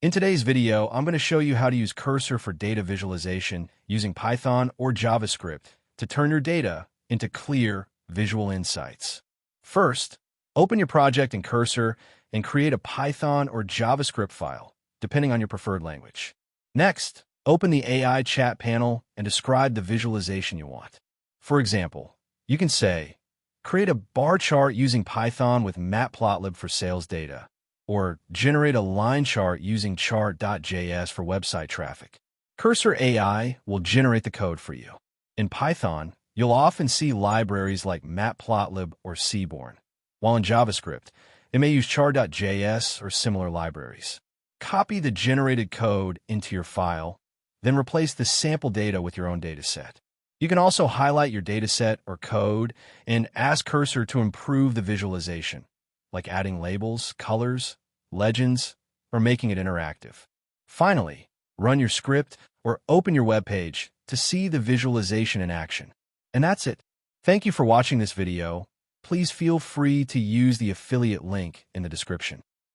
In today's video, I'm going to show you how to use Cursor for data visualization using Python or JavaScript to turn your data into clear, visual insights. First, open your project in Cursor and create a Python or JavaScript file, depending on your preferred language. Next, open the AI chat panel and describe the visualization you want. For example, you can say, create a bar chart using Python with Matplotlib for sales data, or generate a line chart using Chart.js for website traffic. Cursor AI will generate the code for you. In Python, you'll often see libraries like Matplotlib or Seaborn, while in JavaScript, it may use Chart.js or similar libraries. Copy the generated code into your file, then replace the sample data with your own dataset. You can also highlight your dataset or code and ask Cursor to improve the visualization, like adding labels, colors, legends, or making it interactive. Finally, run your script or open your web page to see the visualization in action. And that's it. Thank you for watching this video. Please feel free to use the affiliate link in the description.